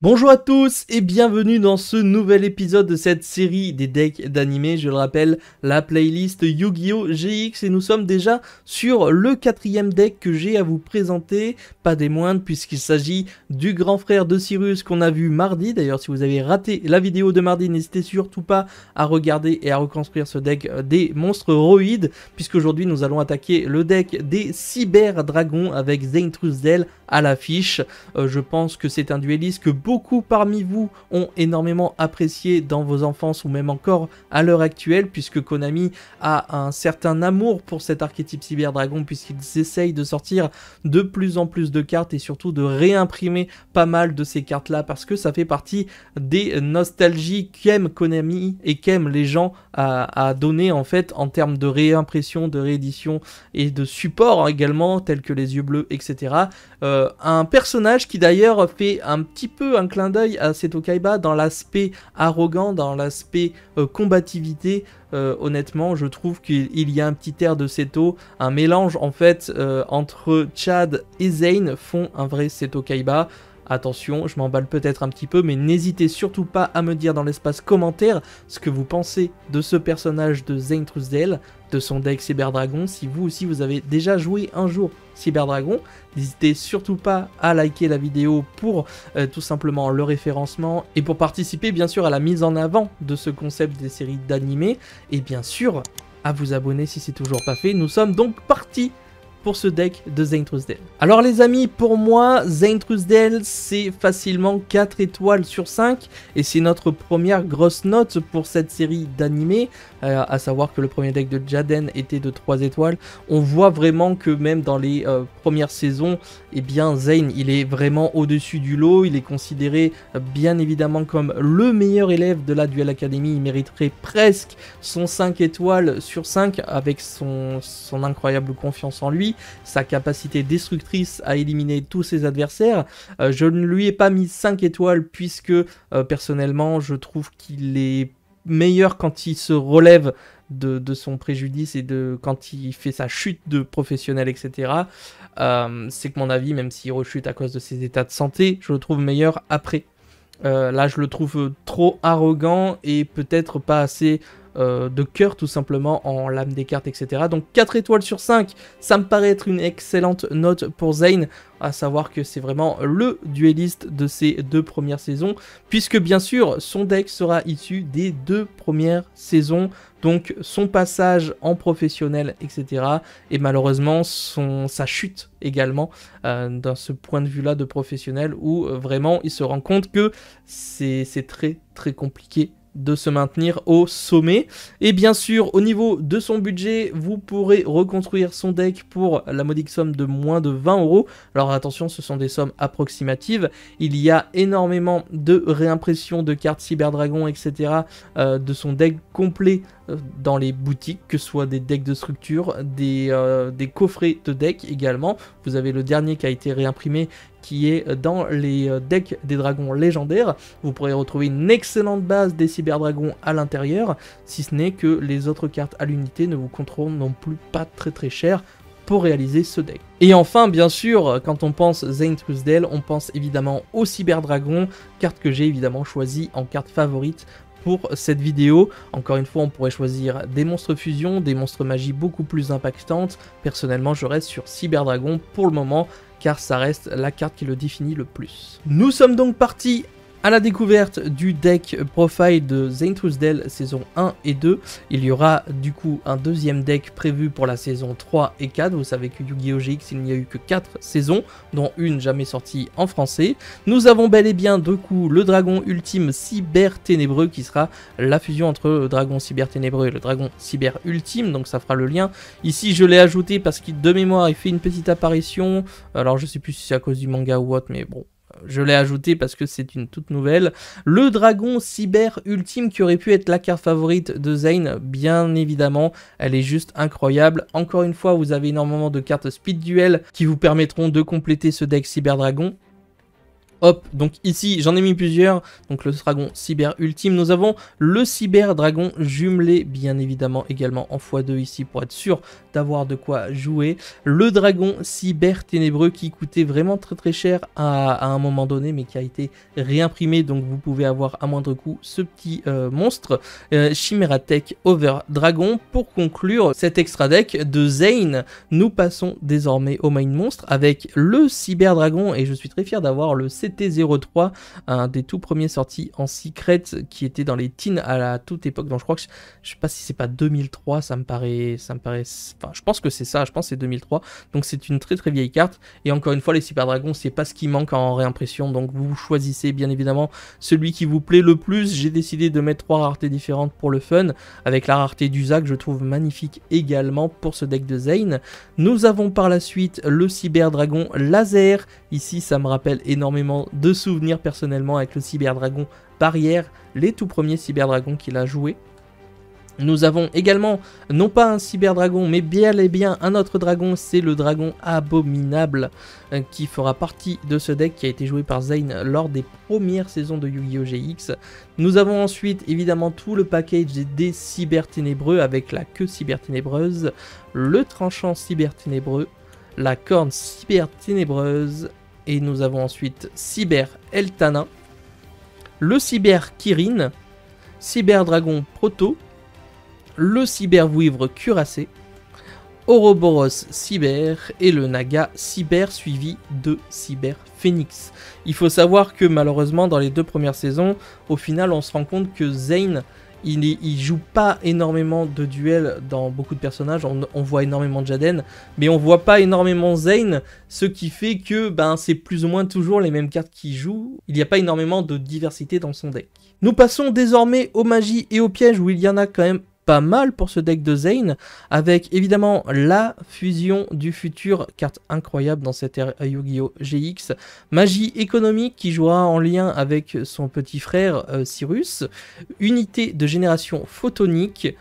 Bonjour à tous et bienvenue dans ce nouvel épisode de cette série des decks d'animé. Je le rappelle, la playlist Yu-Gi-Oh! GX, et nous sommes déjà sur le 4e deck que j'ai à vous présenter, pas des moindres puisqu'il s'agit du grand frère de Cyrus qu'on a vu mardi. D'ailleurs, si vous avez raté la vidéo de mardi, n'hésitez surtout pas à regarder et à reconstruire ce deck des monstres roïdes, puisqu'aujourd'hui nous allons attaquer le deck des cyber dragons avec Zane Truesdale à l'affiche. Je pense que c'est un dueliste que beaucoup parmi vous ont énormément apprécié dans vos enfances ou même encore à l'heure actuelle, puisque Konami a un certain amour pour cet archétype cyber dragon, puisqu'ils essayent de sortir de plus en plus de cartes et surtout de réimprimer pas mal de ces cartes là, parce que ça fait partie des nostalgies qu'aime Konami et qu'aiment les gens à donner en fait en termes de réimpression, de réédition et de support également, tels que les yeux bleus, etc. Un personnage qui d'ailleurs fait un petit peu un clin d'œil à Seto Kaiba dans l'aspect arrogant, dans l'aspect combativité. Honnêtement, je trouve qu'il y a un petit air de Seto, un mélange en fait entre Chad et Zane font un vrai Seto Kaiba. Attention, je m'emballe peut-être un petit peu, mais n'hésitez surtout pas à me dire dans l'espace commentaire ce que vous pensez de ce personnage de Zane Truesdale, de son deck Cyber Dragon. Si vous aussi vous avez déjà joué un jour Cyber Dragon, n'hésitez surtout pas à liker la vidéo pour tout simplement le référencement et pour participer bien sûr à la mise en avant de ce concept des séries d'animé, et bien sûr à vous abonner si c'est toujours pas fait. Nous sommes donc partis pour ce deck de Zane Truesdale. Alors les amis, pour moi, Zane Truesdale, c'est facilement 4 étoiles sur 5, et c'est notre première grosse note pour cette série d'animés, à savoir que le premier deck de Jaden était de 3 étoiles. On voit vraiment que même dans les premières saisons, eh bien Zane, il est vraiment au-dessus du lot, il est considéré bien évidemment comme le meilleur élève de la Duel Academy, il mériterait presque son 5 étoiles sur 5 avec son incroyable confiance en lui, sa capacité destructrice à éliminer tous ses adversaires. Je ne lui ai pas mis 5 étoiles puisque personnellement je trouve qu'il est meilleur quand il se relève de son préjudice et quand il fait sa chute de professionnel, etc. C'est que mon avis, même s'il rechute à cause de ses états de santé, je le trouve meilleur après. Là je le trouve trop arrogant et peut-être pas assez de cœur tout simplement en lame des cartes, etc. Donc 4 étoiles sur 5, ça me paraît être une excellente note pour Zane, à savoir que c'est vraiment le dueliste de ces 2 premières saisons, puisque bien sûr son deck sera issu des 2 premières saisons, donc son passage en professionnel, etc. Et malheureusement sa chute également dans ce point de vue là de professionnel, où vraiment il se rend compte que c'est très très compliqué de se maintenir au sommet. Et bien sûr, au niveau de son budget, vous pourrez reconstruire son deck pour la modique somme de moins de 20 €. Alors attention, ce sont des sommes approximatives. Il y a énormément de réimpressions de cartes Cyber Dragon, etc. De son deck complet dans les boutiques, que ce soit des decks de structure, des coffrets de deck également. Vous avez le dernier qui a été réimprimé, qui est dans les decks des dragons légendaires. Vous pourrez retrouver une excellente base des cyber dragons à l'intérieur, si ce n'est que les autres cartes à l'unité ne vous coûteront non plus pas très cher pour réaliser ce deck. Et enfin, bien sûr, quand on pense Zane Truesdale, on pense évidemment au cyber dragon, carte que j'ai évidemment choisie en carte favorite pour cette vidéo. Encore une fois, on pourrait choisir des monstres fusion, des monstres magie beaucoup plus impactantes. Personnellement, je reste sur Cyber Dragon pour le moment, car ça reste la carte qui le définit le plus. Nous sommes donc partis à la découverte du deck profile de Zane Truesdale saison 1 et 2. Il y aura du coup un deuxième deck prévu pour la saison 3 et 4. Vous savez que Yu-Gi-Oh! GX, il n'y a eu que 4 saisons, dont une jamais sortie en français. Nous avons bel et bien du coup le dragon ultime cyber ténébreux, qui sera la fusion entre le dragon cyber ténébreux et le dragon cyber ultime, donc ça fera le lien. Ici je l'ai ajouté parce qu'il de mémoire il fait une petite apparition, alors je sais plus si c'est à cause du manga ou autre, mais bon, je l'ai ajouté parce que c'est une toute nouvelle. Le dragon cyber ultime, qui aurait pu être la carte favorite de Zane, bien évidemment, elle est juste incroyable. Encore une fois, vous avez énormément de cartes speed duel qui vous permettront de compléter ce deck cyber dragon. Hop, donc ici j'en ai mis plusieurs, donc le dragon cyber ultime, nous avons le cyber dragon jumelé bien évidemment également en x2 ici pour être sûr d'avoir de quoi jouer, le dragon cyber ténébreux qui coûtait vraiment très cher à un moment donné mais qui a été réimprimé, donc vous pouvez avoir à moindre coût ce petit monstre, Chimera Tech Over Dragon. Pour conclure cet extra deck de Zane, nous passons désormais au main monstre avec le cyber dragon et je suis très fier d'avoir le CT03, un des tout premiers sortis en secret qui était dans les teens à la toute époque. Donc je crois que je sais pas si c'est pas 2003, ça me paraît, enfin je pense que c'est ça, je pense que c'est 2003. Donc c'est une très vieille carte et encore une fois les cyber dragons c'est pas ce qui manque en réimpression. Donc vous choisissez bien évidemment celui qui vous plaît le plus. J'ai décidé de mettre 3 raretés différentes pour le fun avec la rareté d'Usa que je trouve magnifique également pour ce deck de Zane. Nous avons par la suite le cyber dragon laser. Ici ça me rappelle énormément de souvenirs personnellement avec le cyber dragon barrière, les tout premiers cyber dragons qu'il a joué. Nous avons également, non pas un cyber dragon, mais bien et bien un autre dragon, c'est le dragon abominable qui fera partie de ce deck qui a été joué par Zane lors des premières saisons de Yu-Gi-Oh! GX. Nous avons ensuite évidemment tout le package des cyber ténébreux avec la queue cyber ténébreuse, le tranchant cyber ténébreux, la corne cyber ténébreuse, et nous avons ensuite cyber Eltana, le cyber Kirin, cyber dragon proto, le cyber vouivre cuirassé, Ouroboros cyber et le naga cyber suivi de cyber phoenix. Il faut savoir que malheureusement dans les 2 premières saisons, au final on se rend compte que Zane il joue pas énormément de duels dans beaucoup de personnages, on voit énormément Jaden, mais on voit pas énormément Zane, ce qui fait que c'est plus ou moins toujours les mêmes cartes qui jouent, il n'y a pas énormément de diversité dans son deck. Nous passons désormais aux magies et aux pièges où il y en a quand même pas mal pour ce deck de Zane, avec évidemment la fusion du futur, carte incroyable dans cette ère Yu-Gi-Oh! GX, magie économique qui jouera en lien avec son petit frère Cyrus, unité de génération photonique,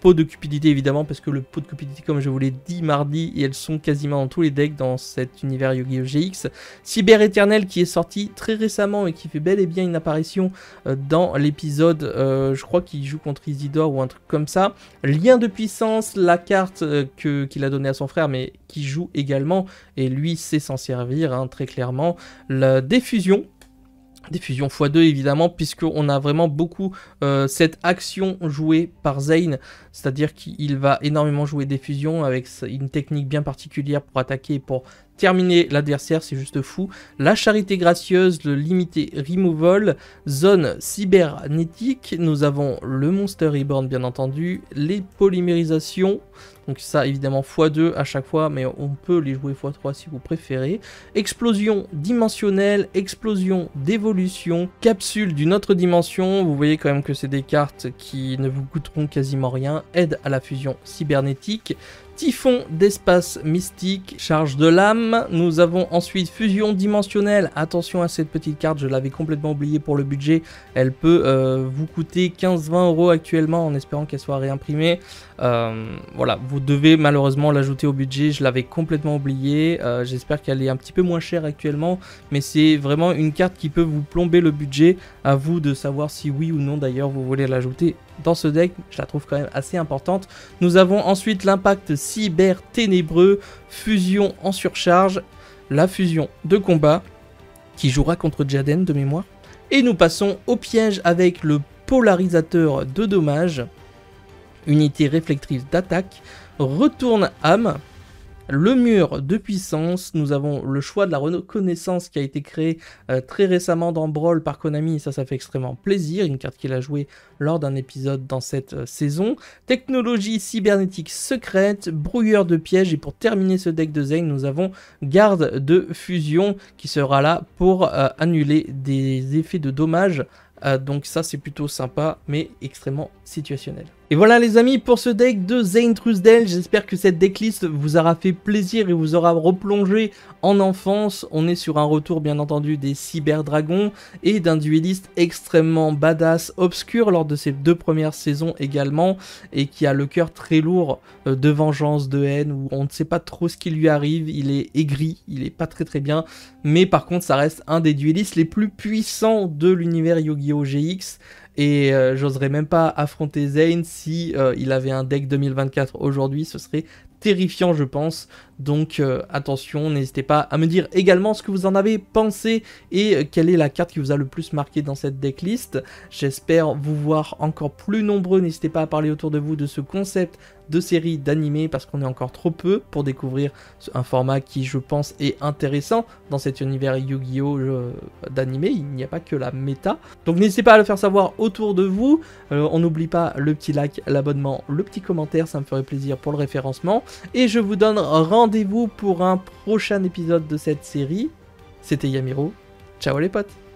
pot de cupidité évidemment parce que le pot de cupidité comme je vous l'ai dit mardi et elles sont quasiment dans tous les decks dans cet univers Yu-Gi-Oh! GX, Cyber Éternel qui est sorti très récemment et qui fait bel et bien une apparition dans l'épisode, je crois qu'il joue contre Isidore ou un truc comme ça, Lien de puissance, la carte qu'il a donnée à son frère mais qui joue également et lui sait s'en servir très clairement, la diffusion x2 évidemment puisqu'on a vraiment beaucoup cette action jouée par Zane, c'est-à-dire qu'il va énormément jouer des fusions avec une technique bien particulière pour attaquer et pour terminer l'adversaire, c'est juste fou. La charité gracieuse, le limité removal, zone cybernétique, nous avons le Monster Reborn bien entendu, les polymérisations, donc ça évidemment x2 à chaque fois, mais on peut les jouer x3 si vous préférez. Explosion dimensionnelle, explosion d'évolution, capsule d'une autre dimension, vous voyez quand même que c'est des cartes qui ne vous coûteront quasiment rien, aide à la fusion cybernétique. Typhon d'espace mystique, charge de l'âme. Nous avons ensuite fusion dimensionnelle. Attention à cette petite carte, je l'avais complètement oubliée pour le budget. Elle peut vous coûter 15-20 € actuellement en espérant qu'elle soit réimprimée. Voilà, vous devez malheureusement l'ajouter au budget. Je l'avais complètement oubliée. J'espère qu'elle est un petit peu moins chère actuellement. Mais c'est vraiment une carte qui peut vous plomber le budget. À vous de savoir si oui ou non d'ailleurs vous voulez l'ajouter dans ce deck. Je la trouve quand même assez importante. Nous avons ensuite l'impact cyber ténébreux, fusion en surcharge, la fusion de combat qui jouera contre Jaden de mémoire. Et nous passons au piège avec le polarisateur de dommages, unité réflectrice d'attaque, retourne âme, le mur de puissance. Nous avons le choix de la reconnaissance qui a été créé très récemment dans Brawl par Konami, et ça fait extrêmement plaisir, une carte qu'il a jouée lors d'un épisode dans cette saison. Technologie cybernétique secrète, brouilleur de pièges, et pour terminer ce deck de Zane, nous avons garde de fusion qui sera là pour annuler des effets de dommages Donc ça c'est plutôt sympa, mais extrêmement situationnel. Et voilà les amis pour ce deck de Zane Truesdale, j'espère que cette decklist vous aura fait plaisir et vous aura replongé en enfance. On est sur un retour bien entendu des cyberdragons et d'un dueliste extrêmement badass, obscur lors de ses 2 premières saisons également, et qui a le cœur très lourd de vengeance, de haine, où on ne sait pas trop ce qui lui arrive, il est aigri, il est pas très bien, mais par contre ça reste un des duellistes les plus puissants de l'univers Yu-Gi-Oh! GX. Et j'oserais même pas affronter Zane si il avait un deck 2024 aujourd'hui, ce serait terrifiant je pense. Donc attention, n'hésitez pas à me dire également ce que vous en avez pensé et quelle est la carte qui vous a le plus marqué dans cette decklist. J'espère vous voir encore plus nombreux, n'hésitez pas à parler autour de vous de ce concept de série d'animé parce qu'on est encore trop peu pour découvrir un format qui je pense est intéressant dans cet univers Yu-Gi-Oh d'animé, il n'y a pas que la méta. Donc n'hésitez pas à le faire savoir autour de vous, on n'oublie pas le petit like, l'abonnement, le petit commentaire, ça me ferait plaisir pour le référencement. Et je vous donne rendez-vous pour un prochain épisode de cette série. C'était Yamiro, ciao les potes.